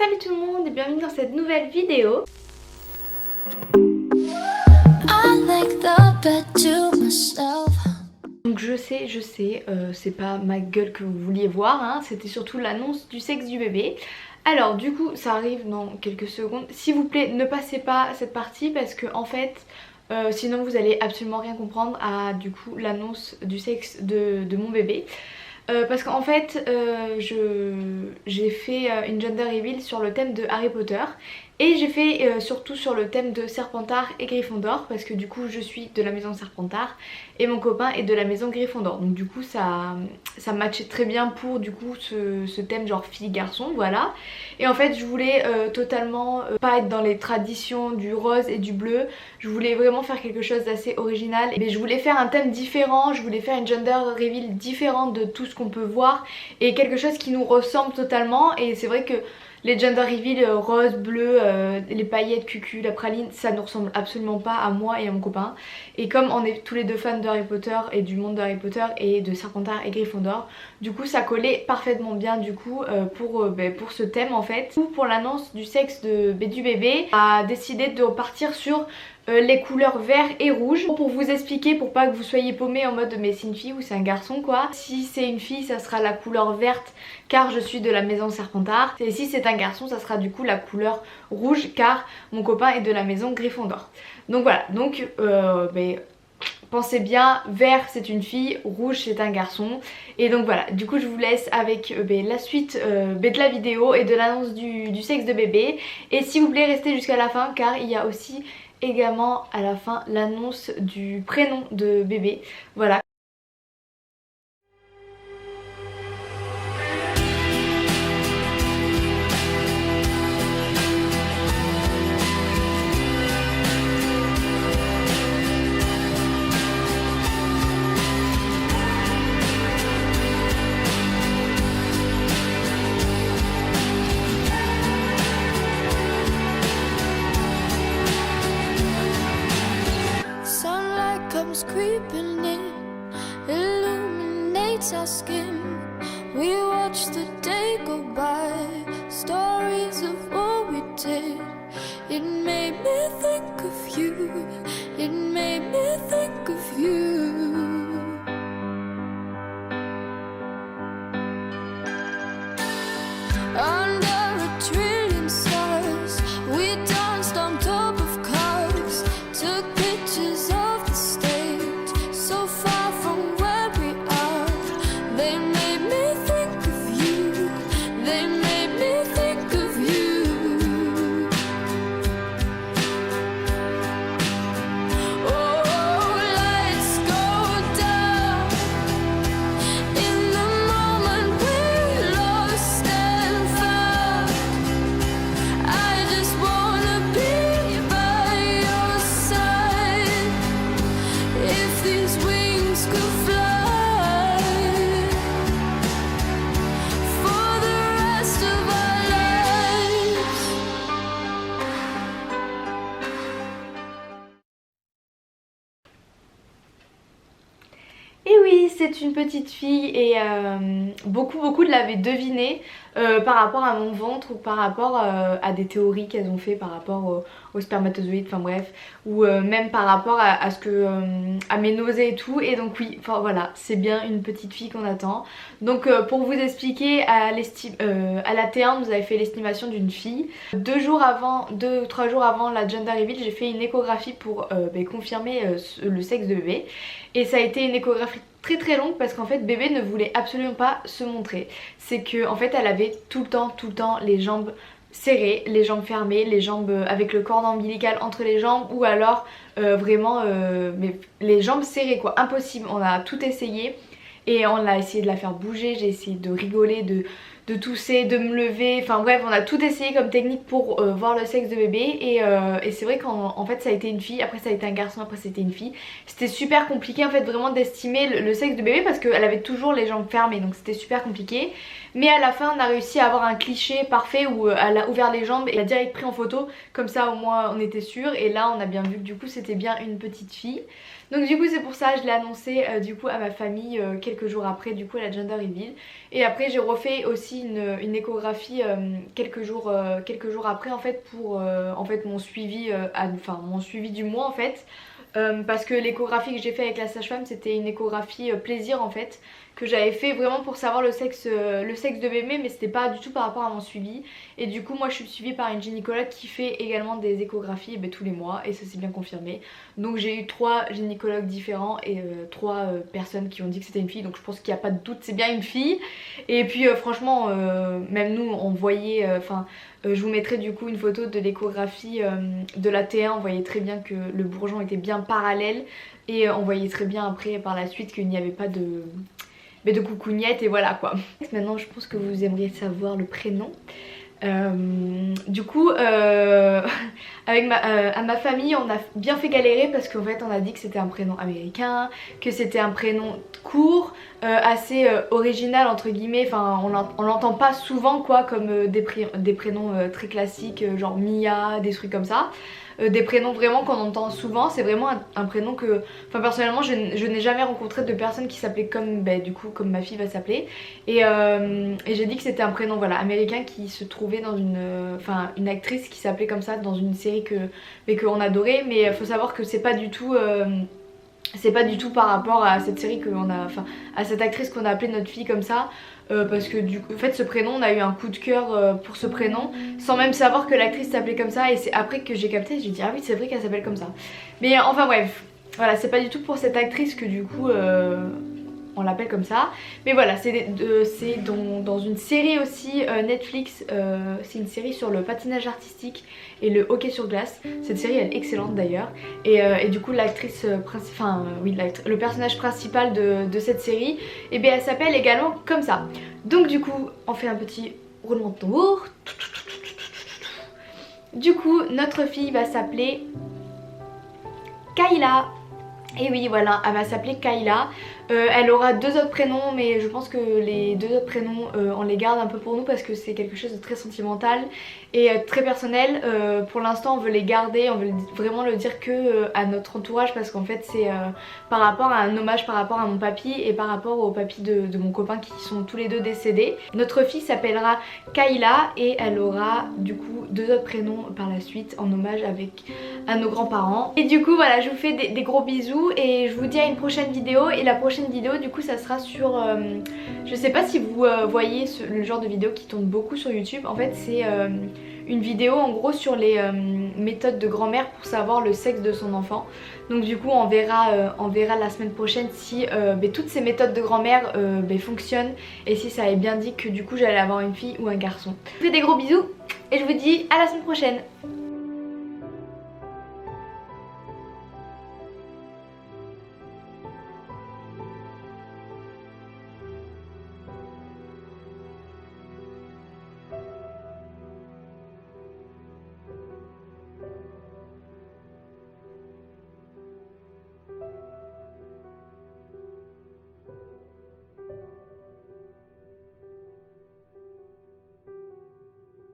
Salut tout le monde et bienvenue dans cette nouvelle vidéo. Donc je sais, c'est pas ma gueule que vous vouliez voir, hein, c'était surtout l'annonce du sexe du bébé. Alors du coup ça arrive dans quelques secondes. S'il vous plaît ne passez pas cette partie parce que en fait sinon vous allez absolument rien comprendre à du coup l'annonce du sexe de mon bébé. Parce qu'en fait j'ai fait une gender reveal sur le thème de Harry Potter et j'ai fait surtout sur le thème de Serpentard et Gryffondor parce que du coup je suis de la maison Serpentard et mon copain est de la maison Gryffondor, donc du coup ça matchait très bien pour du coup ce thème genre fille-garçon, voilà. Et en fait je voulais totalement pas être dans les traditions du rose et du bleu, je voulais vraiment faire quelque chose d'assez original, mais je voulais faire un thème différent, je voulais faire une gender reveal différente de tout ce qu'on peut voir et quelque chose qui nous ressemble totalement. Et c'est vrai que les gender reveal rose, bleu, les paillettes, cucu, la praline, ça ne ressemble absolument pas à moi et à mon copain. Et comme on est tous les deux fans de Harry Potter et du monde de Harry Potter et de Serpentard et Gryffondor, du coup ça collait parfaitement bien du coup pour ce thème en fait. Pour l'annonce du sexe du bébé, on a décidé de repartir sur les couleurs vert et rouge pour vous expliquer, pour pas que vous soyez paumés en mode mais c'est une fille ou c'est un garçon quoi. Si c'est une fille ça sera la couleur verte car je suis de la maison Serpentard, et si c'est un garçon ça sera du coup la couleur rouge car mon copain est de la maison Gryffondor. Donc voilà, donc pensez bien, vert c'est une fille, rouge c'est un garçon. Et donc voilà, du coup je vous laisse avec la suite de la vidéo et de l'annonce du sexe de bébé. Et s'il vous plaît restez jusqu'à la fin car il y a aussi également à la fin l'annonce du prénom de bébé, voilà. Creeping in, illuminates our skin. We watch the day go by, stories of what we did. It made me think of you, it made me think of you. Under a trillion stars, we danced on top of cars, took pictures of the stage, so far from where we are. They made me think of you, they made me think of you. Oh, lights go down in the moment we lost and found. I just wanna be by your side. If these wings could fly for the rest of our lives. Et oui, c'est une petite fille et beaucoup l'avaient deviné par rapport à mon ventre ou par rapport à des théories qu'elles ont fait par rapport aux spermatozoïdes, enfin bref, ou même par rapport à ce que à mes nausées et tout. Et donc oui, enfin voilà, c'est bien une petite fille qu'on attend. Donc pour vous expliquer, à la T1 vous avez fait l'estimation d'une fille. 2 ou 3 jours avant la gender reveal, j'ai fait une échographie pour confirmer le sexe de bébé. Et ça a été une échographie très longue parce qu'en fait bébé ne voulait absolument pas se montrer. C'est que en fait elle avait tout le temps les jambes serrées, les jambes fermées, les jambes avec le cordon ombilical entre les jambes, ou alors vraiment mais les jambes serrées quoi, impossible. On a tout essayé et on a essayé de la faire bouger, j'ai essayé de rigoler, de tousser, de me lever, enfin bref on a tout essayé comme technique pour voir le sexe de bébé. Et c'est vrai qu'en fait ça a été une fille, après ça a été un garçon, après c'était une fille. C'était super compliqué en fait vraiment d'estimer le sexe de bébé parce qu'elle avait toujours les jambes fermées, donc c'était super compliqué. Mais à la fin on a réussi à avoir un cliché parfait où elle a ouvert les jambes et elle a direct pris en photo, comme ça au moins on était sûr. Et là on a bien vu que du coup c'était bien une petite fille. Donc du coup c'est pour ça je l'ai annoncé du coup à ma famille quelques jours après du coup à la gender reveal. Et après j'ai refait aussi une échographie quelques jours après en fait pour en fait mon suivi, mon suivi du mois en fait. Parce que l'échographie que j'ai fait avec la sage-femme c'était une échographie plaisir en fait, que j'avais fait vraiment pour savoir le sexe de bébé, mais c'était pas du tout par rapport à mon suivi. Et du coup moi je suis suivie par une gynécologue qui fait également des échographies tous les mois, et ça s'est bien confirmé. Donc j'ai eu 3 gynécologues différents et 3 personnes qui ont dit que c'était une fille, donc je pense qu'il n'y a pas de doute, c'est bien une fille. Et puis franchement même nous on voyait, je vous mettrai du coup une photo de l'échographie de la T1, on voyait très bien que le bourgeon était bien parallèle, et on voyait très bien après par la suite qu'il n'y avait pas de coucougnette, et voilà quoi. Maintenant je pense que vous aimeriez savoir le prénom. Du coup avec à ma famille on a bien fait galérer parce qu'en fait on a dit que c'était un prénom américain, que c'était un prénom court, assez original entre guillemets, enfin on l'entend pas souvent quoi, comme des prénoms très classiques genre Mia, des trucs comme ça. Des prénoms vraiment qu'on entend souvent, c'est vraiment un prénom que, enfin personnellement je n'ai jamais rencontré de personne qui s'appelait comme, du coup comme ma fille va s'appeler. Et j'ai dit que c'était un prénom voilà américain qui se trouvait dans une actrice qui s'appelait comme ça dans une série qu'on adorait, mais il faut savoir que c'est pas du tout par rapport à cette série à cette actrice qu'on a appelée notre fille comme ça. Parce que du coup, en fait ce prénom on a eu un coup de cœur pour ce prénom sans même savoir que l'actrice s'appelait comme ça, et c'est après que j'ai capté, j'ai dit ah oui c'est vrai qu'elle s'appelle comme ça. Mais enfin bref, voilà, c'est pas du tout pour cette actrice que du coup on l'appelle comme ça. Mais voilà, c'est dans une série aussi Netflix, c'est une série sur le patinage artistique et le hockey sur glace. Cette série elle est excellente d'ailleurs, et du coup l'actrice le personnage principal de cette série, et bien elle s'appelle également comme ça. Donc du coup on fait un petit roulement de tambour. Du coup notre fille va s'appeler Kayla. Et oui voilà, elle va s'appeler Kayla. Elle aura 2 autres prénoms, mais je pense que les 2 autres prénoms on les garde un peu pour nous parce que c'est quelque chose de très sentimental et très personnel. Pour l'instant on veut les garder, on veut vraiment le dire que à notre entourage, parce qu'en fait c'est par rapport à un hommage par rapport à mon papy et par rapport au papy de mon copain qui sont tous les deux décédés. Notre fille s'appellera Kayla et elle aura du coup 2 autres prénoms par la suite en hommage à nos grands-parents. Et du coup voilà, je vous fais des gros bisous et je vous dis à une prochaine vidéo. Et la prochaine vidéo du coup ça sera sur je sais pas si vous voyez le genre de vidéo qui tourne beaucoup sur YouTube. En fait c'est une vidéo en gros sur les méthodes de grand-mère pour savoir le sexe de son enfant. Donc du coup on verra la semaine prochaine si toutes ces méthodes de grand-mère fonctionnent, et si ça avait bien dit que du coup j'allais avoir une fille ou un garçon. Je vous fais des gros bisous et je vous dis à la semaine prochaine.